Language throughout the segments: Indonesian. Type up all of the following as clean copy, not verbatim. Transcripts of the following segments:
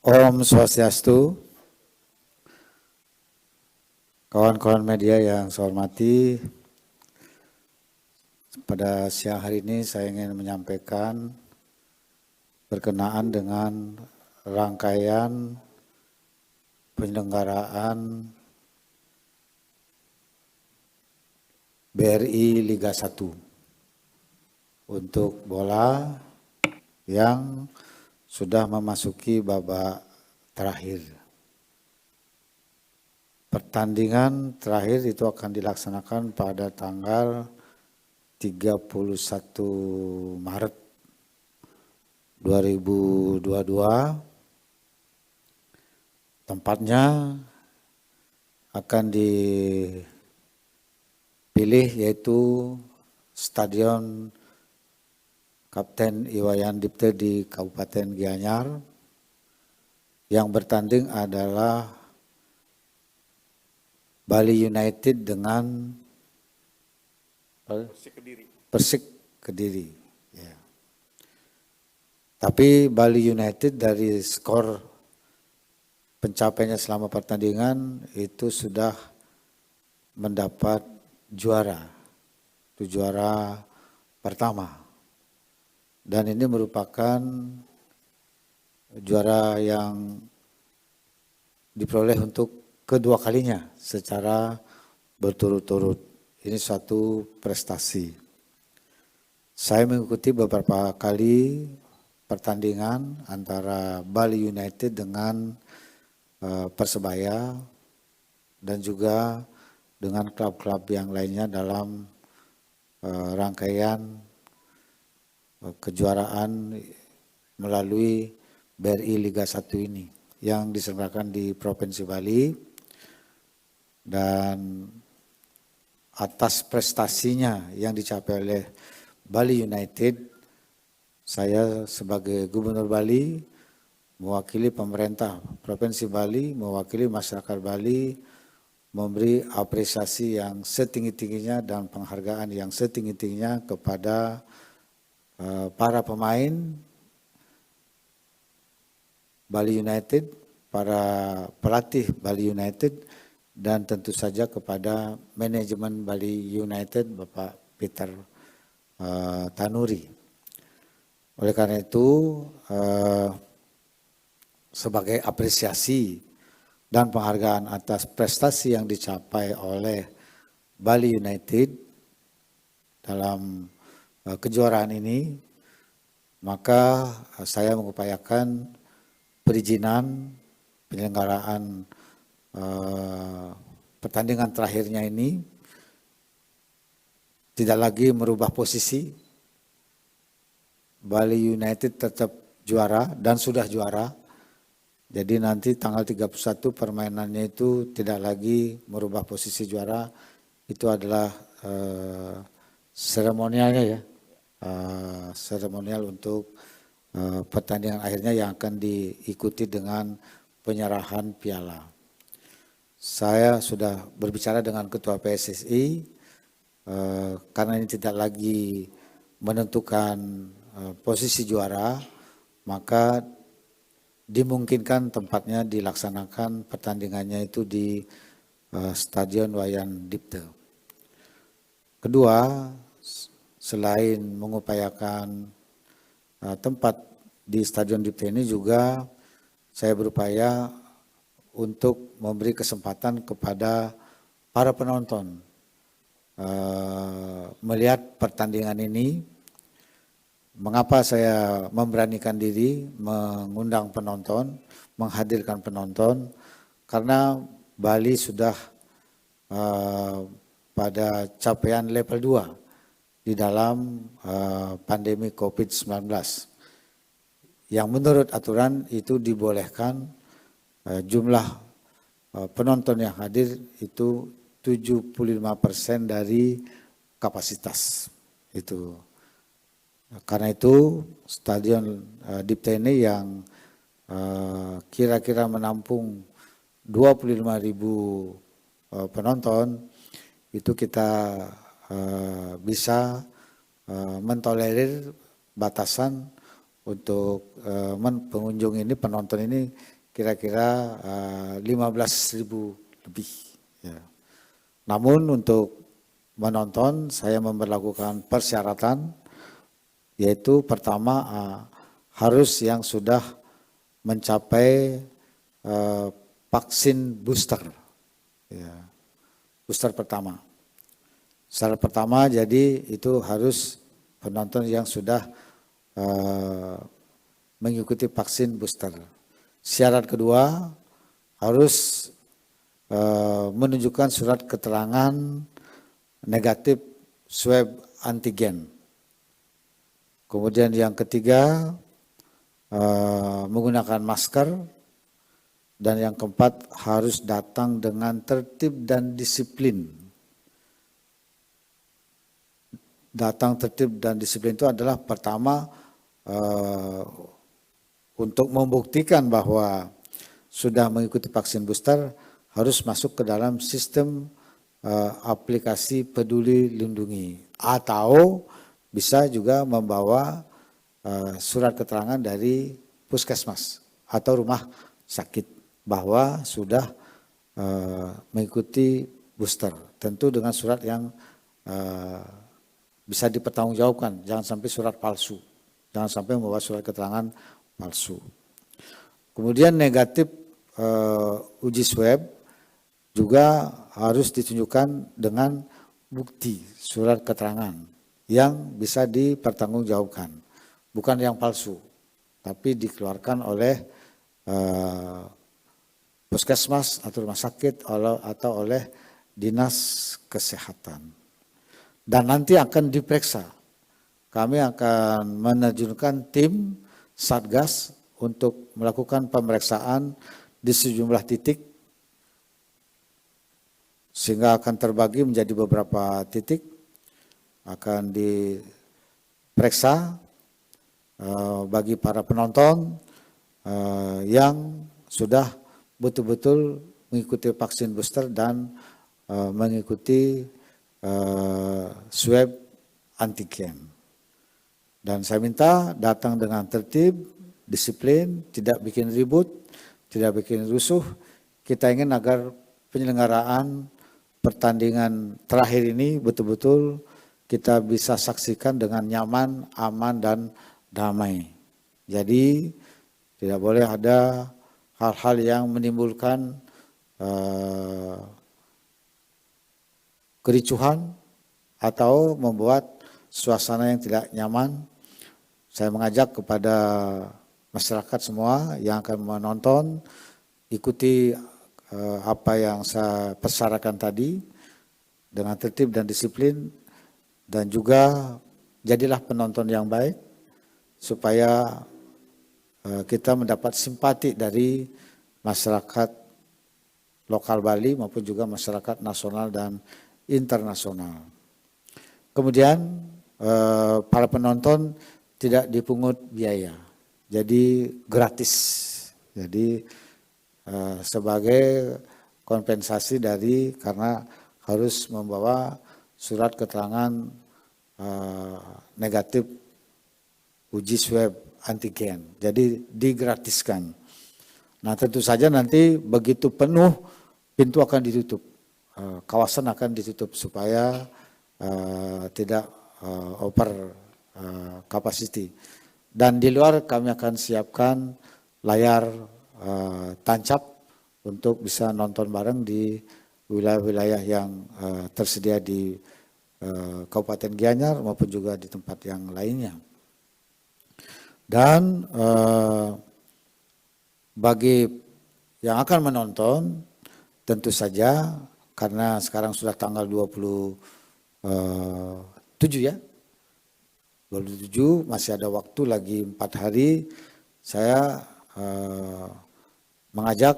Om Swastiastu, kawan-kawan media yang saya hormati, pada siang hari ini saya ingin menyampaikan berkenaan dengan rangkaian penyelenggaraan BRI Liga 1 untuk bola yang sudah memasuki babak terakhir. Pertandingan terakhir itu akan dilaksanakan pada tanggal 31 Maret 2022. Tempatnya akan dipilih yaitu Stadion Kapten Iwayan Dipte di Kabupaten Gianyar. Yang bertanding adalah Bali United dengan Persik Kediri. Ya. Tapi Bali United dari skor pencapaiannya selama pertandingan itu sudah mendapat juara. Itu juara pertama. Dan ini merupakan juara yang diperoleh untuk kedua kalinya secara berturut-turut. Ini suatu prestasi. Saya mengikuti beberapa kali pertandingan antara Bali United dengan Persebaya dan juga dengan klub-klub yang lainnya dalam rangkaian kejuaraan melalui BRI Liga 1 ini yang diselenggarakan di Provinsi Bali. Dan atas prestasinya yang dicapai oleh Bali United, saya sebagai Gubernur Bali mewakili pemerintah Provinsi Bali, mewakili masyarakat Bali, memberi apresiasi yang setinggi-tingginya dan penghargaan yang setinggi-tingginya kepada para pemain Bali United, para pelatih Bali United, dan tentu saja kepada manajemen Bali United Bapak Peter Tanuri. Oleh karena itu, sebagai apresiasi dan penghargaan atas prestasi yang dicapai oleh Bali United dalam kejuaraan ini, maka saya mengupayakan perizinan penyelenggaraan pertandingan terakhirnya ini tidak lagi merubah posisi. Bali United tetap juara dan sudah juara. Jadi nanti tanggal 31 permainannya itu tidak lagi merubah posisi juara. Itu adalah seremonialnya ya. Seremonial untuk pertandingan akhirnya yang akan diikuti dengan penyerahan piala. Saya sudah berbicara dengan Ketua PSSI karena ini tidak lagi menentukan posisi juara, maka dimungkinkan tempatnya dilaksanakan pertandingannya itu di Stadion Wayan Dipte. Kedua, selain mengupayakan tempat di Stadion Dipte ini juga saya berupaya untuk memberi kesempatan kepada para penonton melihat pertandingan ini. Mengapa saya memberanikan diri mengundang penonton, menghadirkan penonton? Karena Bali sudah pada capaian level 2 di dalam pandemi COVID-19. Yang menurut aturan itu dibolehkan jumlah penonton yang hadir itu 75% dari kapasitas itu. Karena itu Stadion Dipte ini yang kira-kira menampung 25.000 penonton, itu kita bisa mentolerir batasan untuk pengunjung ini, penonton ini kira-kira 15.000 lebih. Ya. Namun untuk menonton saya memberlakukan persyaratan, yaitu pertama harus yang sudah mencapai vaksin booster. Ya. Booster pertama. Syarat pertama jadi itu harus penonton yang sudah mengikuti vaksin booster. Syarat kedua harus menunjukkan surat keterangan negatif swab antigen. Kemudian yang ketiga menggunakan masker. Dan yang keempat harus datang dengan tertib dan disiplin. Datang tertib dan disiplin itu adalah pertama untuk membuktikan bahwa sudah mengikuti vaksin booster harus masuk ke dalam sistem aplikasi Peduli Lindungi, atau bisa juga membawa surat keterangan dari puskesmas atau rumah sakit bahwa sudah mengikuti booster, tentu dengan surat yang bisa dipertanggungjawabkan, jangan sampai surat palsu, jangan sampai membawa surat keterangan palsu. Kemudian negatif uji swab juga harus ditunjukkan dengan bukti surat keterangan yang bisa dipertanggungjawabkan, bukan yang palsu, tapi dikeluarkan oleh puskesmas atau rumah sakit atau oleh dinas kesehatan. Dan nanti akan diperiksa. Kami akan menerjunkan tim Satgas untuk melakukan pemeriksaan di sejumlah titik, sehingga akan terbagi menjadi beberapa titik, akan diperiksa bagi para penonton yang sudah betul-betul mengikuti vaksin booster dan mengikuti swab antigen. Dan saya minta datang dengan tertib, disiplin, tidak bikin ribut, tidak bikin rusuh. Kita ingin agar penyelenggaraan pertandingan terakhir ini betul-betul kita bisa saksikan dengan nyaman, aman, dan damai. Jadi tidak boleh ada hal-hal yang menimbulkan kericuhan atau membuat suasana yang tidak nyaman. Saya mengajak kepada masyarakat semua yang akan menonton, ikuti apa yang saya persyaratkan tadi dengan tertib dan disiplin, dan juga jadilah penonton yang baik supaya kita mendapat simpati dari masyarakat lokal Bali maupun juga masyarakat nasional dan internasional. Kemudian para penonton tidak dipungut biaya, jadi gratis. Jadi sebagai kompensasi dari karena harus membawa surat keterangan negatif uji swab antigen, jadi digratiskan. Nah tentu saja nanti begitu penuh pintu akan ditutup, kawasan akan ditutup supaya tidak over capacity. Dan di luar kami akan siapkan layar tancap untuk bisa nonton bareng di wilayah-wilayah yang tersedia di Kabupaten Gianyar maupun juga di tempat yang lainnya. Dan bagi yang akan menonton tentu saja karena sekarang sudah tanggal 27 ya, 27 masih ada waktu lagi 4 hari, saya mengajak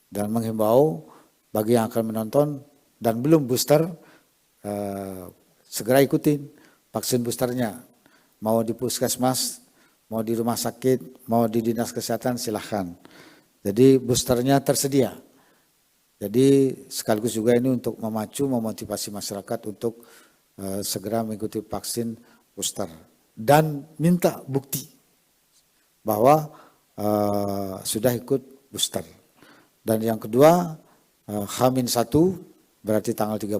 dan menghimbau bagi yang akan menonton dan belum booster, segera ikutin vaksin boosternya, mau di puskesmas, mau di rumah sakit, mau di dinas kesehatan silahkan. Jadi boosternya tersedia. Jadi sekaligus juga ini untuk memacu, memotivasi masyarakat untuk segera mengikuti vaksin booster. Dan minta bukti. bahwa sudah ikut booster. Dan yang kedua, H-1 berarti tanggal 30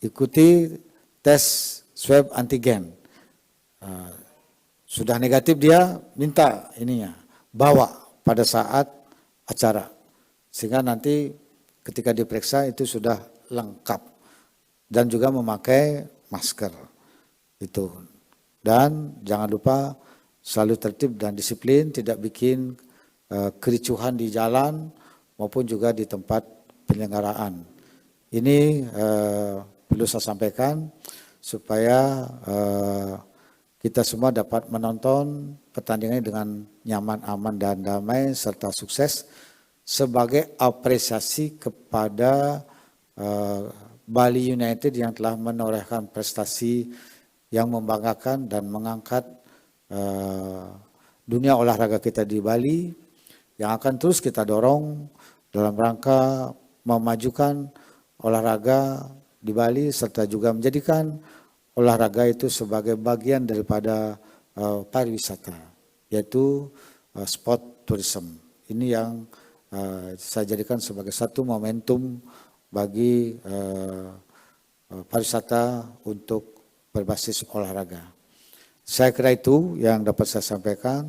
ikuti tes swab antigen. Sudah negatif dia minta ininya, bawa pada saat acara. Sehingga nanti ketika diperiksa itu sudah lengkap. Dan juga memakai masker. Itu. Dan jangan lupa selalu tertib dan disiplin, tidak bikin kericuhan di jalan maupun juga di tempat penyelenggaraan. Ini perlu saya sampaikan supaya kita semua dapat menonton pertandingan dengan nyaman, aman, dan damai serta sukses sebagai apresiasi kepada Bali United yang telah menorehkan prestasi yang membanggakan dan mengangkat dunia olahraga kita di Bali, yang akan terus kita dorong dalam rangka memajukan olahraga di Bali serta juga menjadikan olahraga itu sebagai bagian daripada pariwisata, yaitu sport tourism. Ini yang saya jadikan sebagai satu momentum bagi pariwisata untuk berbasis olahraga. Saya kira itu yang dapat saya sampaikan.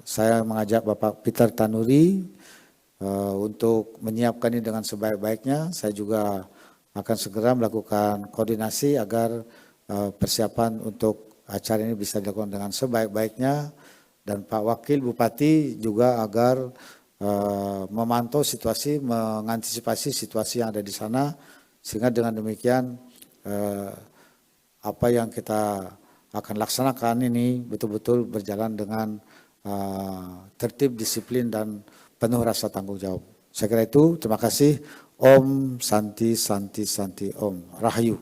Saya mengajak Bapak Peter Tanuri untuk menyiapkan ini dengan sebaik-baiknya. Saya juga akan segera melakukan koordinasi agar persiapan untuk acara ini bisa dilakukan dengan sebaik-baiknya. Dan Pak Wakil Bupati juga agar memantau situasi, mengantisipasi situasi yang ada di sana. Sehingga dengan demikian apa yang kita akan laksanakan ini betul-betul berjalan dengan tertib, disiplin, dan penuh rasa tanggung jawab. Saya kira itu, terima kasih. Om Santi Santi Santi Om Rahayu.